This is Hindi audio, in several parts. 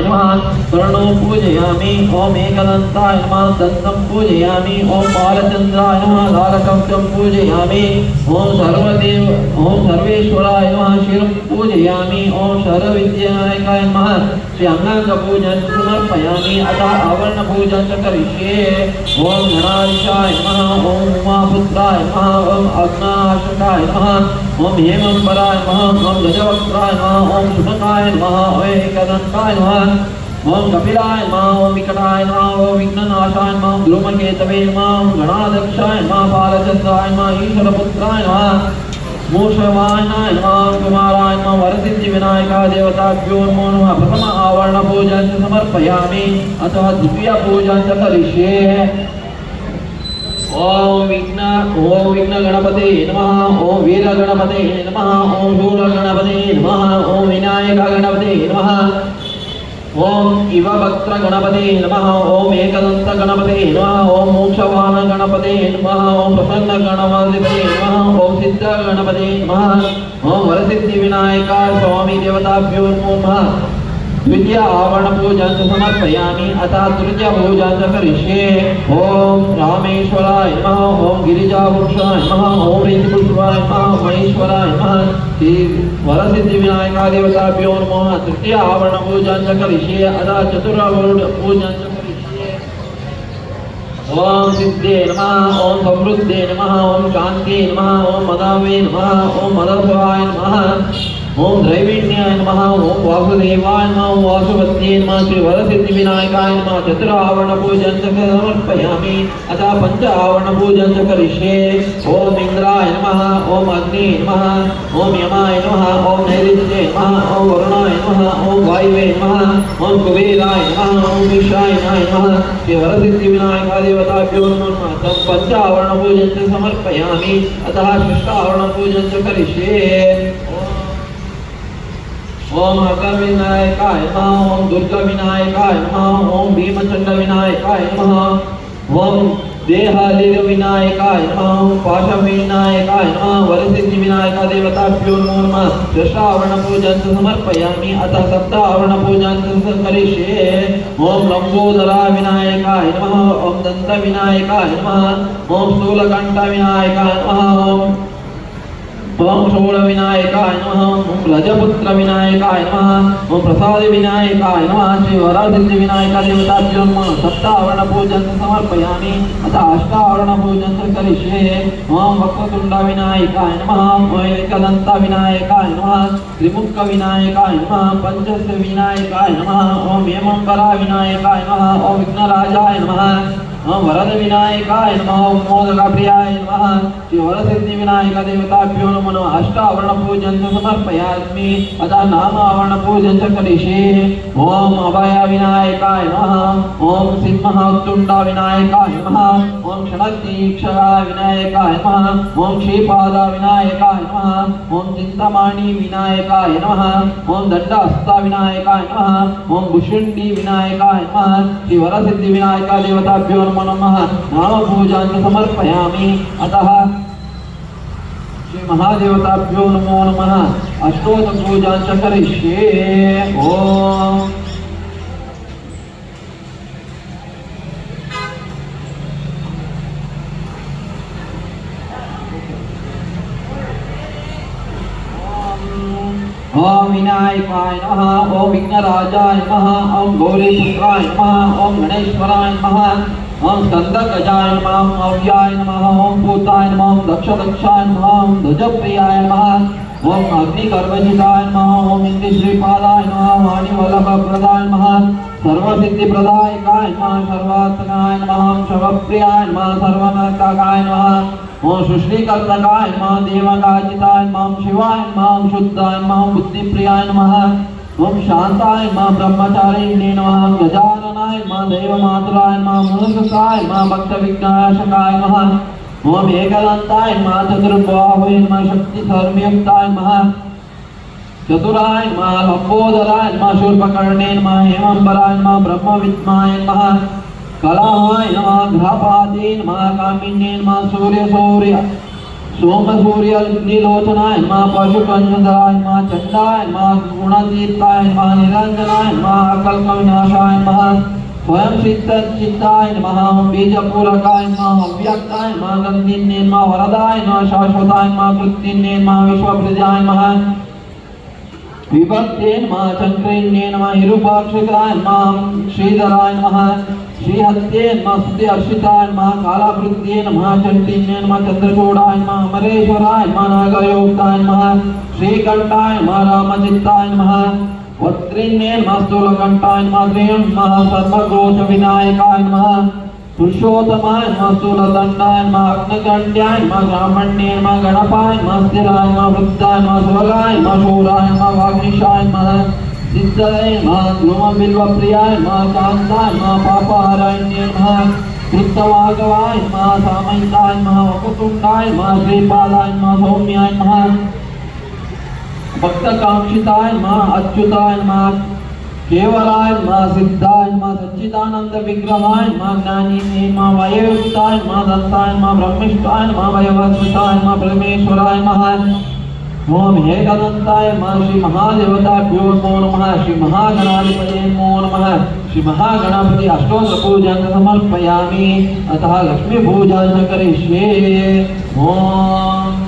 नमः कर्णो पूजयामि ओम एकदन्ताय नमः दन्तं पूजयामि ओम बालचन्द्राय नमः लालकं पूजयामि ओम सर्वेश्वराय नमः शिरं पूजयामि ओम सर्वविद्यानायकाय नमः श्री अंगांगपूजन समर्पयामि अतः आवरण पूजन करिष्ये ओम गणाधीशाय नमः ओम उमापुत्राय नमः ओम अग्नाशकाय नमः ओम हेमंबराय नमः ओम गजवक्त्राय नमः ओम शुभकाय नमः ओम एकदन्ताय नमः ओम कपिलाय नमः ओम विकटाय नमः ओम विघ्ननाशाय नमः ध्रुमकेतवे नमः ओम गणाध्यक्षाय नमः बालचन्द्राय नमः ईश्वरपुत्राय नमः मूषवाहनाय नमः कुमाराय नमः वरसिद्धि विनायका देवताभ्यो नमो नमः प्रथम आवरण पूजन समर्पयामि अतः द्वितीय पूजन करिष्ये ओम विघ्न गणपते नमः ओम वीर गणपते नमः ओम शूर गणपते नमः ओम विनायक गणपते नमः ओम इवभक्त्र गणपते नमः ओम एकदंत गणपते नमः ओम मोक्षवाहन गणपते नमः ओम प्रसन्न गणपते नमः ओम सिद्ध गणपते नमः ओम वरसिद्धि विनायक स्वामी देवताभ्यो नमो नमः द्वितीय आवरण पूजन समर्पयामि अतः तृतीय पूजन करिष्ये ओम रामेश्वराय नमः ओम गिरिजापुरुषाय नमः ओम ऋषिपुत्राय नमः महेश्वराय नमः श्री वरसिद्धि विनायका देवताभ्यो नमः तृतीय आवरण पूजन करिष्ये अतः चतुर्थ पूजन करिष्ये ओम सिद्धे नमः ओम समृद्धे नमः ओम शांति नमः ओम मदावे नमः ओम मदभवाय नमः ओम दैविण्याय नमः ओम वासुदेवाय नमः ओम वासुपत्ये नमः श्री वरसिद्धि विनायकाय नमः चतुर आवरण पूजन समर्पयामि अतः पंच आवरण पूजन करिष्ये ओम इंद्राय नमः ओम अग्नि नमः ओम यमाय नमः ओम नैऋत्ये नमः ओम वरुणाय नमः ओम वायवे नमः ओम कुबेराय नमः ओम विशाय नमः श्री वरसिद्धि विनायका देवताभ्यो नमः पंच आवरण पूजन समर्पयामि अतः षष्ठ आवरण पूजन करिष्ये ओम अगर विनायकाय नमः ओम दुर्गा विनायकाय नमः ओम भीमचंड विनायकाय नमः ओम देहालिर विनायकाय नमः ओम पाश विनायकाय नमः वरसिद्धि विनायका देवताभ्यो नमो नमः षष्ठावरण पूजन समर्पयामि अतः सप्तावरण पूजन करिष्ये ओम लंबोदरा विनायकाय नमः ओम दंत विनायकाय नमः ओम स्थूलकंठ विनायकाय नमः ओम शूल विनायकाय नमः ओम रजपुत्र विनायकाय नमः ओम प्रसाद विनायकाय नमः श्री वरसिद्धि विनायका देवताभ्यो नमः सप्तावरण पूजन समर्पयामि अतः अष्टावरण पूजन करिष्ये ओम वक्रतुंड विनायकाय नमः ओम एकदंत विनायकाय नमः त्रिमुख विनायकाय नमः पंचस्य विनायकाय नमः ओम हेमंबरा विनायकाय नमः ओम विघ्नराजाय नमः ओम वरद विनायकाय नमः ओम मोदक प्रियाय नमः श्री वरसिद्धि विनायका देवताभ्यो नमः अष्टावरण पूजन समर्पयामि अतः नाम आवरण पूजन करिष्ये ओम अभय विनायकाय नमः ओम सिंहतुंड विनायकाय नमः ओम षडतीक्षरा विनायकाय नमः ओम श्रीपाद विनायकाय नमः ओम चिंतामणि विनायकाय नमः ओम दंडहस्त विनायकाय नमः ओम भुषुंडी विनायकाय नमः श्री वरसिद्धि विनायका देवताभ्यो नमः नाम पूजन समर्पयामि अतः श्री महादेवताभ्यो नमो नमः अष्टोत्तर पूजन करिष्ये ओम ओम विनायकाय नमः ओम विघ्नराजाय नमः ओम गौरीपुत्राय नमः ओम गणेश्वराय नमः ओम स्कंदगजाय नमः ओम अव्याय नमः ओम पूताय नमः ओम दक्षाय नमः ओम ध्वजप्रियाय नमः ओम अग्निगर्भजिताय नमः ओम इंद्रश्रीपादाय नमः वाणीवल्लभप्रदाय नमः सर्वसिद्धिप्रदायकाय नमः सर्वात्मकाय नमः ओम शवप्रियाय नमः सर्वनर्तकाय नमः ओम सुश्रीकर्तकाय नमः देवगाजिताय नमः ओम शिवाय नमः ओम शुद्धाय नमः ओम बुद्धिप्रियाय नमः ओम शांताय नमः ब्रह्मचारिणे नमः ओम गजाननाय नमः देवमातुलाय नमः मूषकाय नमः भक्तविघ्नाशकाय नमः ओम एकदन्ताय नमः चतुर्बाहुवे नमः शक्ति सर्वयुक्ताय नमः चतुराय नमः लंबोदराय नमः शूर्पकर्णे नमः हेमंबराय नमः ब्रह्मविद्माय नमः कलाहाय नमः ग्रहपाते नमः कामिन्ये नमः सोम सूर्य नीलोचनाय नमः पशुपंचधराय नमः चंडाय नमः गुणातीताय नमः निरंजनाय नमः अकल्पविनाशाय नमः स्वयं सिद्ध चित्ताय नमः बीजपूरकाय नमः अव्यक्ताय नमः गंधिन्ये नमः वरदाय नमः शाश्वताय नमः कृत्तिन्ये नमः विश्वप्रजाय नमः विभक्ते नमः चंद्रिन्ये नमः हिरुपाक्षिकाय नमः श्रीधराय नमः श्रीहत्ये नमः स्तुति अर्षिताय नमः कालावृत्ये नमः चंडिन्ये नमः चंद्रचूडाय नमः अमरेश्वराय नमः नागयोक्ताय नमः श्रीकंठाय नमः रामचित्ताय नमः वत्रिन्ये नमः स्थूलकंठाय नमः त्रियं नमः सर्वघोष विनायकाय नमः पुरुषोत्तमाय नमः स्थूलदंडाय नमः अग्निकंड्याय नमः ब्राह्मण्ये नमः गणपाय नमः स्थिराय नमः वृद्धाय नमः स्वगाय नमः शूराय नमः वाग्निशाय नमः सिद्धये नमः ध्रुवबिल्वप्रियाय नमः शान्ताय नमः पापहरण्ये नमः कृत्तवागवाय नमः सामयिताय नमः वक्रतुण्डाय नमः श्रीपादाय नमः सौम्याय नमः भक्तकांक्षिताय नमः अच्युताय नमः केवलाय नमः सिद्धाय नमः सच्चिदानंद विग्रहाय नमः ज्ञानिने नमः वयोयुक्ताय नमः दत्ताय नमः ब्रह्मिष्ठाय नमः वयवस्थिताय नमः परमेश्वराय नमः ओम एकदंताय नमः श्री महादेवताभ्यो नमो नमः श्री महागणाधिपतये नमो नमः श्री महागणपति अष्टोत्तर पूजन समर्पयामि अतः लक्ष्मी पूजन करिष्ये ओम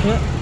Yeah.